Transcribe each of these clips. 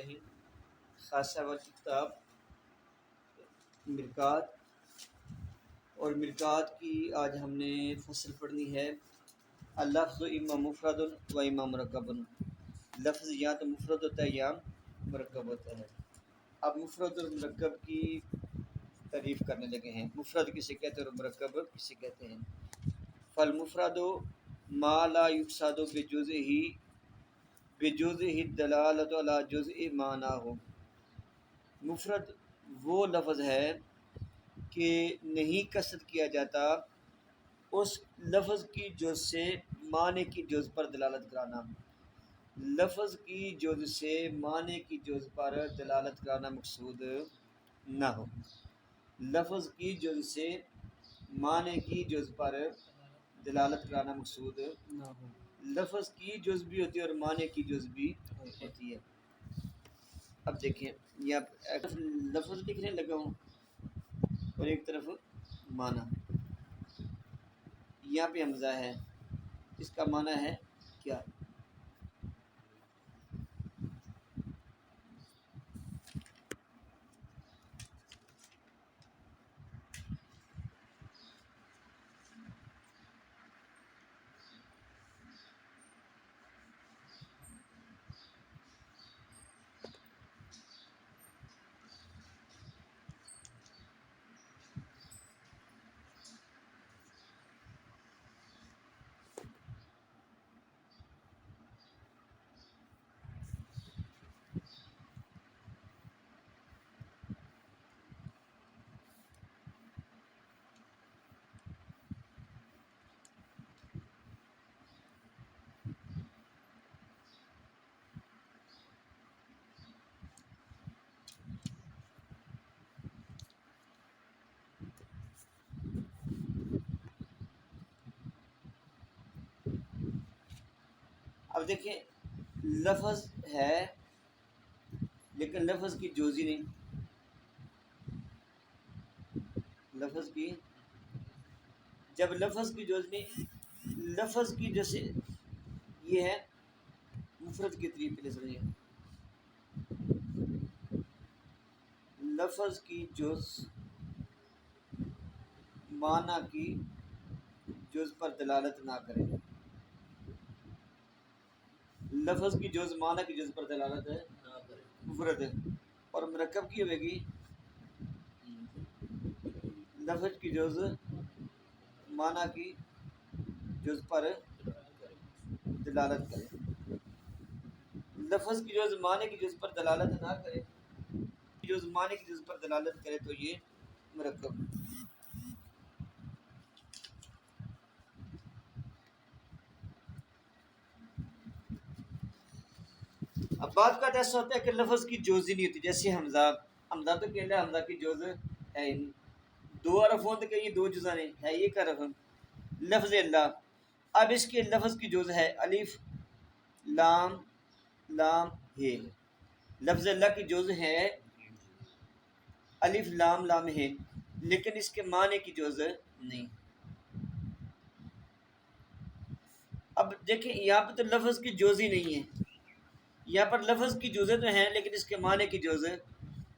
الرحیم۔ خاصہ والی کتاب مرکات، اور مرکات کی آج ہم نے فصل پڑھنی ہے اللفظ اما مفرد و اما مرکب۔ لفظ یا تو مفرد ہوتا ہے یا مرکب ہوتا ہے۔ اب مفرد اور مرکب کی تعریف کرنے لگے ہیں۔ مفرد کسے کہتے ہیں اور مرکب کسے کہتے ہیں؟ فالمفرد ما لا یقصد بجزء الدلالۃ علی جزء معناہ۔ مفرد وہ لفظ ہے کہ نہیں قصد کیا جاتا اس لفظ کی جز سے معنی کی جز پر دلالت کرانا۔ لفظ کی جز سے معنی کی جز پر دلالت کرانا مقصود نہ ہو۔ لفظ کی جز سے معنی کی جز پر دلالت کرانا مقصود نہ ہو۔ لفظ کی جز بھی ہوتی ہے اور معنی کی جز بھی ہوتی ہے۔ اب دیکھیں یہاں لفظ لکھنے لگا ہوں اور ایک طرف معنی، یہاں پہ حمزہ ہے، اس کا معنی ہے کیا؟ اب دیکھیں لفظ ہے لیکن لفظ کی جز ہی نہیں۔ لفظ کی جب لفظ کی جز نہیں، لفظ کی جیسے یہ ہے مفرد کی طریقے سے سمجھیں۔ لفظ کی جز معنی کی جز پر دلالت نہ کرے۔ لفظ کی جز معنی کی جز پر دلالت ہے نہ کرے، مفرد ہے۔ اور مرکب کی ہوئے گی لفظ کی جز معنی کی جز پر دلالت کرے۔ لفظ کی جز معنی کی جز پر دلالت نہ کرے، جز معنی کی جز پر دلالت کرے تو یہ مرکب۔ اب بات کا ایسا ہوتا ہے کہ لفظ کی جز ہی نہیں ہوتی، جیسے حمزہ تو کہنا ہے حمزہ کی جز ہے ہی نہیں۔ دو حرف ہوں تو کہ یہ دو جزاں ہے، یہ کا حرف لفظ اللہ۔ اب اس کے لفظ کی جز ہے الف لام لام ہے۔ لفظ اللہ کی جز ہے الف لام لام ہے، لیکن اس کے معنی کی جز نہیں۔ اب دیکھیں یہاں پہ تو لفظ کی جز ہی نہیں ہے، یہاں پر لفظ کی جزیں تو ہیں لیکن اس کے معنی کی جز ہے،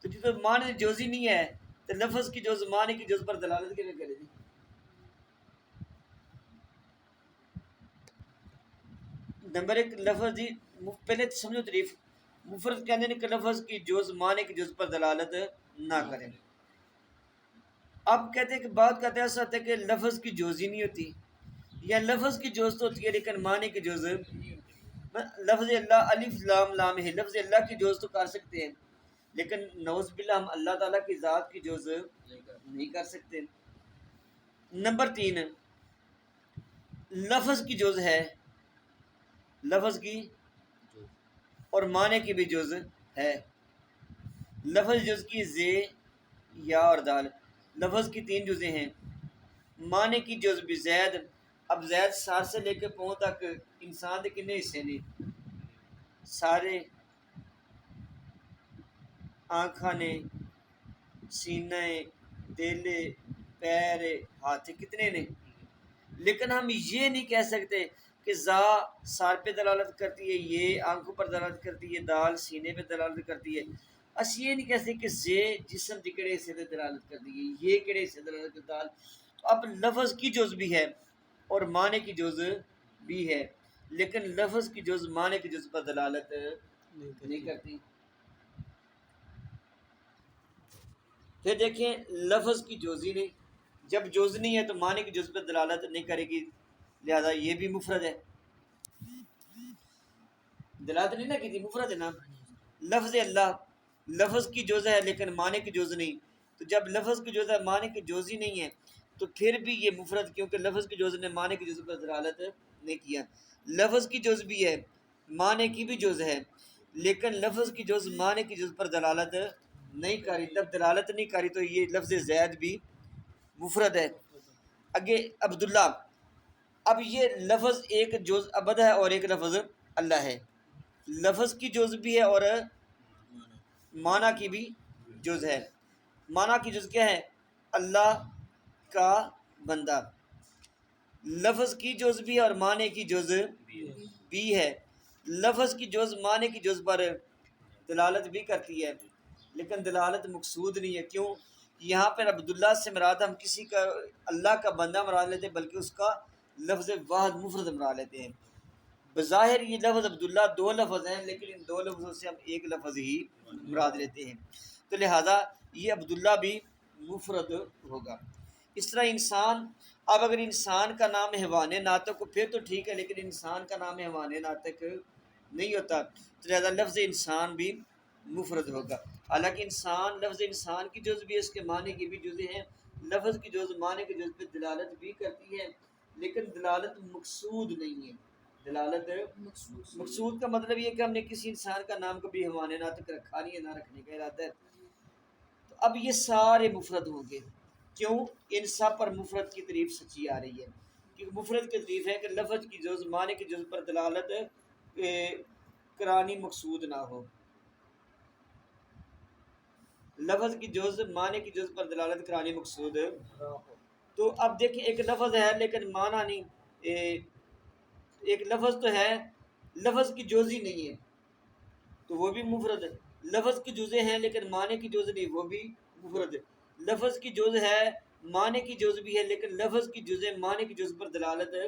تو جب معنی جز ہی نہیں ہے تو لفظ کی جز معنی کی جز پر دلالت کیسے کرے گی؟ نمبر ایک لفظ دی پہلے سمجھو تعریف۔ مفرد کہتے ہیں کہ لفظ کی جز معنی کی جز پر دلالت نہ کریں۔ اب کہتے ہیں کہ بات کہتے ہیں ایسا ہوتا ہے کہ لفظ کی جز ہی نہیں ہوتی، یا لفظ کی جز تو ہوتی ہے لیکن معنی کی جز۔ لفظ اللہ الف لام لام ہے، لفظ اللہ کی جز تو کر سکتے ہیں لیکن نعوذ باللہ ہم اللہ تعالیٰ کی ذات کی جز نہیں کر سکتے۔ نمبر تین لفظ کی جز ہے، لفظ کی اور معنی کی بھی جز ہے۔ لفظ جز کی زے یا اور دال، لفظ کی تین جزیں ہیں۔ معنی کی جز بھی زید۔ اب زید سار سے لے کے پاؤں تک انسان کے کتنے حصے نے؟ سارے، آنکھاں نے، سینہ، دل، پیر، ہاتھ، کتنے نے؟ لیکن ہم یہ نہیں کہہ سکتے کہ زا سار پہ دلالت کرتی ہے، یہ آنکھوں پر دلالت کرتی ہے، دال سینے پہ دلالت کرتی ہے. اس یہ نہیں کہتے کہ زے جسم دی کڑے سے دلالت کرتی ہے، یہ کڑے سے دلالت کرتی ہے. تو اب لفظ کی جز بھی ہے اور معنی کی جز بھی ہے، لیکن لفظ کی جز معنی کی جز پر دلالت نہیں کرتی. پھر دیکھیں لفظ کی جزی نہیں، جب جز نہیں ہے تو معنی کی جز پر دلالت نہیں کرے گی، لہذا یہ بھی مفرد ہے. دلالت نہیں نہ کی تھی، مفرد ہے نا. لفظ اللہ لفظ کی جز ہے لیکن معنی کی جز نہیں، تو جب لفظ کی جز ہے معنی کی جز ہی نہیں ہے تو پھر بھی یہ مفرد، کیونکہ لفظ کی جز نے معنی کی جز پر دلالت نہیں کیا. لفظ کی جز بھی ہے، معنی کی بھی جز ہے، لیکن لفظ کی جز معنی کی جز پر دلالت نہیں کری. جب دلالت نہیں کری تو یہ لفظ زید بھی مفرد ہے. اگے عبداللہ، اب یہ لفظ ایک جز عبد ہے اور ایک لفظ اللہ ہے. لفظ کی جز بھی ہے اور معنی کی بھی جز ہے. معنی کی جز کیا ہے؟ اللہ کا بندہ. لفظ کی جز بھی ہے اور معنی کی جز بھی ہے. لفظ کی جز معنی کی جز پر دلالت بھی کرتی ہے لیکن دلالت مقصود نہیں ہے. کیوں؟ یہاں پر عبداللہ سے مراد ہم کسی کا اللہ کا بندہ مراد لیتے ہیں، بلکہ اس کا لفظ واحد مفرد مراد لیتے ہیں. بظاہر یہ لفظ عبداللہ دو لفظ ہیں، لیکن ان دو لفظوں سے ہم ایک لفظ ہی مراد لیتے ہیں، تو لہذا یہ عبداللہ بھی مفرد ہوگا. اس طرح انسان، اب اگر انسان کا نام حیوان ناطق کو پھر تو ٹھیک ہے، لیکن انسان کا نام حیوان ناطق نہیں ہوتا تو لہذا لفظ انسان بھی مفرد ہوگا. حالانکہ انسان لفظ انسان کی جز بھی ہے، اس کے معنی کی بھی جزیں ہیں. لفظ کی جز معنی کی جز پہ دلالت بھی کرتی ہے لیکن دلالت مقصود نہیں ہے. دلالت مقصود کا مطلب یہ کہ ہم نے کسی انسان کا نام کبھی حیوان ناطق رکھا نہیں ہے، نہ رکھنے کا ارادہ ہے. تو اب یہ سارے مفرد ہوں گے. کیوں؟ ان سب پر مفرد کی تعریف سچی آ رہی ہے، کیونکہ مفرد کی تعریف ہے کہ لفظ کی جز معنی کی جز پر دلالت کرانی مقصود نہ ہو. لفظ کی جز معنی کی جز پر دلالت کرانی مقصود. تو اب دیکھیں ایک لفظ ہے لیکن معنی نہیں، ایک لفظ تو ہے لفظ کی جز ہی نہیں ہے تو وہ بھی مفرد ہے. لفظ کی جزیں ہیں لیکن معنی کی جز نہیں، وہ بھی مفرد ہے. لفظ کی جز ہے معنی کی جز بھی ہے لیکن لفظ کی جزیں معنی کی جز پر دلالت ہے،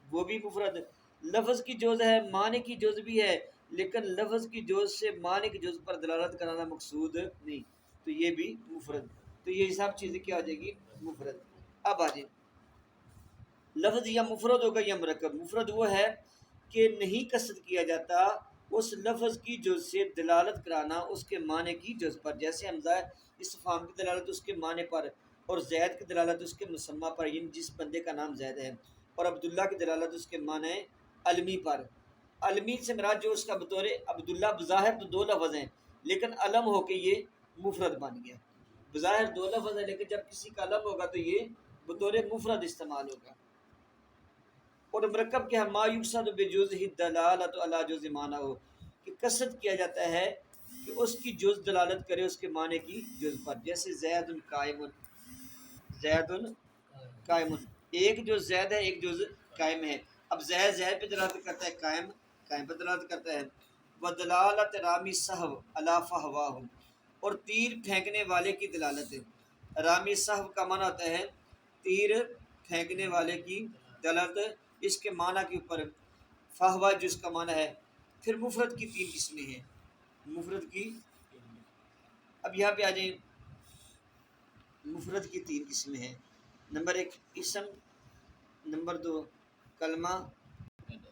وہ بھی مفرد ہے. لفظ کی جز ہے معنی کی جز بھی ہے لیکن لفظ کی جز سے معنی کی جز پر دلالت کرانا مقصود نہیں، تو یہ بھی مفرد. تو یہ سب چیزیں کیا ہو جائے گی؟ مفرد. اب آ جائیں لفظ یا مفرد ہوگا یا مرکب. مفرد وہ ہے کہ نہیں قصد کیا جاتا اس لفظ کی جز سے دلالت کرانا اس کے معنی کی جز پر. جیسے حمزہ استفہام کی دلالت اس کے معنی پر، اور زید کی دلالت اس کے مسمہ پر، یعنی جس بندے کا نام زید ہے، اور عبداللہ کی دلالت اس کے معنی علمی پر. علمی سے مراد جو اس کا بطور عبداللہ بظاہر تو دو لفظ ہیں لیکن علم ہو کے یہ مفرد بن گیا. بظاہر دو لفظ ہے لیکن جب کسی کا علم ہوگا تو یہ بطور مفرد استعمال ہوگا. اور مرکب کے ما یقصد بجزہ الدلالۃ علی جزء معنی ہو، کہ قصد کیا جاتا ہے کہ اس کی جز دلالت کرے اس کے معنی کی جز پر. جیسے زید قائم، زید قائم، ایک جو زید ہے ایک جز قائم ہے. اب زید زید پہ دلالت کرتا ہے، قائم قائم پہ دلالت کرتا ہے. ودلالت رامی صحو علی فہواہ، اور تیر پھینکنے والے کی دلالت ہے. رامی صحو کا معنی ہوتا ہے تیر پھینکنے والے کی دلالت اس کے معنی کے اوپر. فہوا جس کا معنی ہے. پھر مفرد کی تین قسمیں ہیں. مفرد کی، اب یہاں پہ آ جائیں، مفرد کی تین قسمیں ہیں. نمبر ایک اسم، نمبر دو کلمہ،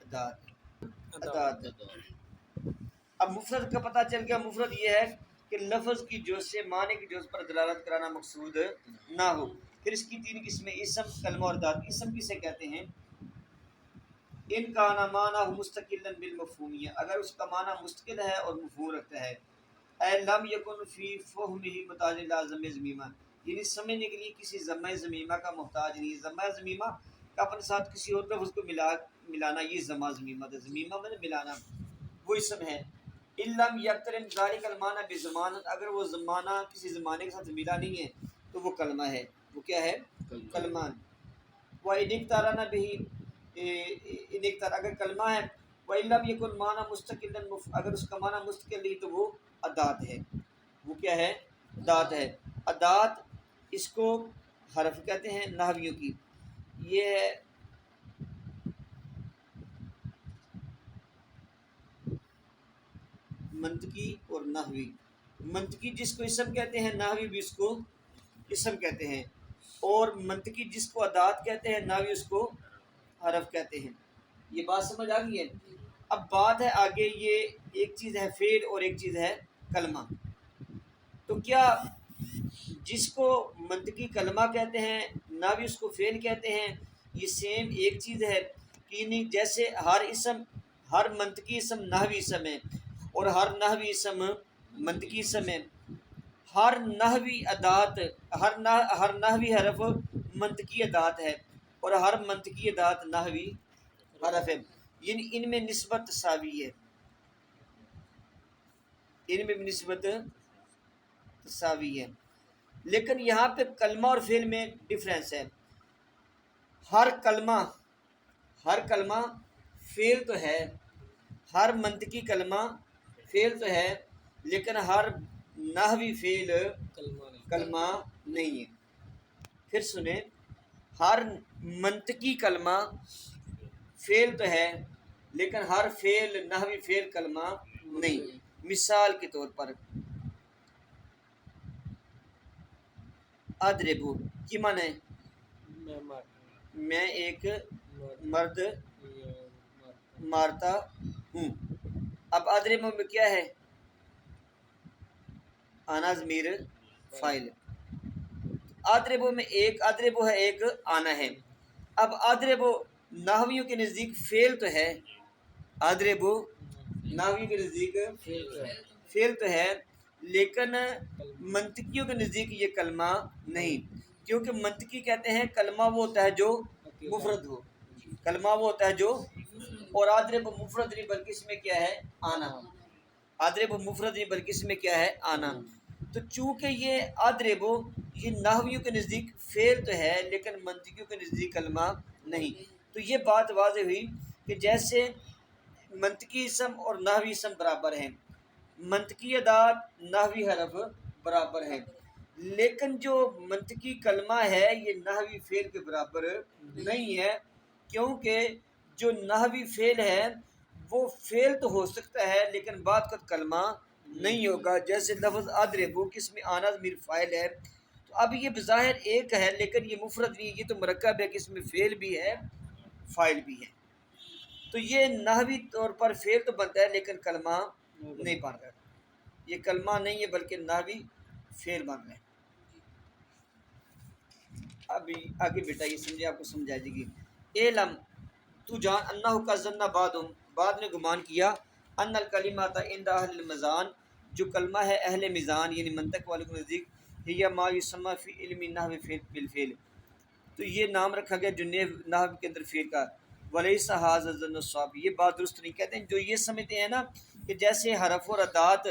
ادات. اب مفرد کا پتہ چل گیا. مفرد یہ ہے کہ لفظ کی جز سے معنی کی جز پر دلالت کرانا مقصود نہ ہو. پھر اس کی تین قسمیں اسم، کلمہ اور ذات. اسم کسے کہتے ہیں؟ ان کا معنی مستقلا بالمفہومیہ، اگر اس کا معنی مستقل ہے اور مفہوم رکھتا ہے. اے لم یکن فی فہمہ محتاج الی ضم ضمیمہ، یعنی سمجھنے کے لیے کسی ضمہ ضمیمہ کا محتاج نہیں. ضمہ ضمیمہ کا اپنے ساتھ کسی اور لفظ کو ملانا یہ ضمہ ضمیمہ ہے. ضمیمہ میں ملانا وہ اسم ہے. ان لم یقترن ذلک المعنی بزمانہ، اگر وہ زمانہ کسی زمانے کے ساتھ ملا نہیں ہے تو وہ کلمہ ہے. وہ کیا ہے؟ کلمہ. وَإِنِ اقْتَرَنَ بِهِ ایک طرح اگر کلمہ ہے وَإِلَّمْ يَكُنْ مَعْنَى مُسْتَقِلًا، اگر اس کا معنی مستقل نہیں تو وہ ادات ہے، وہ کیا ہے؟ ادات ہے۔ ادات اس کو حرف کہتے ہیں نحویوں کی، یہ ہے منطقی اور نحوی۔ منطقی جس کو اسم کہتے ہیں، نحوی بھی اس کو اسم کہتے ہیں، اور منطقی جس کو ادات کہتے ہیں، نحوی اس کو حرف کہتے ہیں۔ یہ بات سمجھ آ گئی ہے؟ اب بات ہے آگے، یہ ایک چیز ہے فعل اور ایک چیز ہے کلمہ۔ تو کیا جس کو منطقی کلمہ کہتے ہیں، نحوی اس کو فعل کہتے ہیں، یہ سیم ایک چیز ہے کہ نہیں؟ جیسے ہر منطقی اسم نحوی اسم ہے اور ہر نحوی اسم منطقی اسم ہے، ہر نحوی ادات ہر نحوی حرف منطقی ادات ہے اور ہر منطقی ادات نحوی حرف ہے، یعنی ان میں نسبت تساوی ہے، ان میں نسبت تساوی ہے۔ لیکن یہاں پہ کلمہ اور فعل میں ڈفرینس ہے۔ ہر کلمہ فعل تو ہے، ہر منطقی کلمہ فعل تو ہے، لیکن ہر نحوی فعل کلمہ نہیں ہے۔ پھر سنیں، ہر منطقی کلمہ فعل تو ہے، لیکن ہر فعل نحوی فعل کلمہ نہیں۔ مثال کے طور پر اضربو کی معنی ہے میں ایک مرد مارتا ہوں۔ اب اضربو میں کیا ہے؟ آنا ضمیر فاعل۔ اضربو میں ایک اضربو ہے، ایک آنا ہے۔ اب اضربو نحویوں کے نزدیک فعل تو ہے، اضربو نحویوں کے نزدیک فعل تو ہے، لیکن منطقیوں کے نزدیک یہ کلمہ نہیں، کیونکہ منطقی کہتے ہیں کلمہ وہ ہوتا ہے جو مفرد ہو، کلمہ وہ ہوتا ہے جو، اور اضرب مفرد نہیں بلکہ اس میں کیا ہے؟ آنا۔ اضرب مفرد نہیں بلکہ اس میں کیا ہے؟ آنا۔ تو چونکہ یہ اضرب یہ نحویوں کے نزدیک فعل تو ہے لیکن منطقیوں کے نزدیک کلمہ نہیں، تو یہ بات واضح ہوئی کہ جیسے منطقی اسم اور نحوی اسم برابر ہیں، منطقی ادات نحوی حرف برابر ہیں، لیکن جو منطقی کلمہ ہے یہ نحوی فعل کے برابر نہیں ہے، کیونکہ جو نحوی فعل ہے وہ فعل تو ہو سکتا ہے لیکن بعد کا کلمہ نہیں ہوگا، جیسے لفظ اضرب کس میں آنا ضمیر فاعل ہے، تو اب یہ بظاہر ایک ہے لیکن یہ مفرد نہیں، یہ تو مرکب ہے کہ اس میں فعل بھی ہے فاعل بھی ہے، تو یہ نحوی طور پر فعل تو بنتا ہے لیکن کلمہ نہیں بن رہا، یہ کلمہ نہیں ہے بلکہ نحوی فعل بن رہا ہے۔ ابھی آگے بیٹا یہ سمجھے، آپ کو سمجھا جائے گی۔ اعلم تو جان انہ کا ظن بعد نے گمان کیا، ان الکلمات عند اہل المزان جو کلمہ ہے اہل میزان یعنی منطق والوں کے نزدیک، ہی ما یسمى فی علم النحو بالفعل، تو یہ نام رکھا گیا جنہیں نحو کے اندر فعل کا، ولیس ھذا الظن الصواب، یہ بات درست نہیں۔ کہتے ہیں جو یہ سمجھتے ہیں نا کہ جیسے حرف اور ادات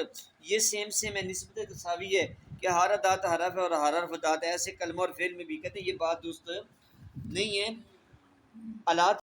یہ سیم ہے، نسبت تساوی ہے کہ ہر ادات حرف ہے اور ہر حرف ادات ہے، ایسے کلمہ اور فعل میں بھی، کہتے ہیں یہ بات درست نہیں ہے۔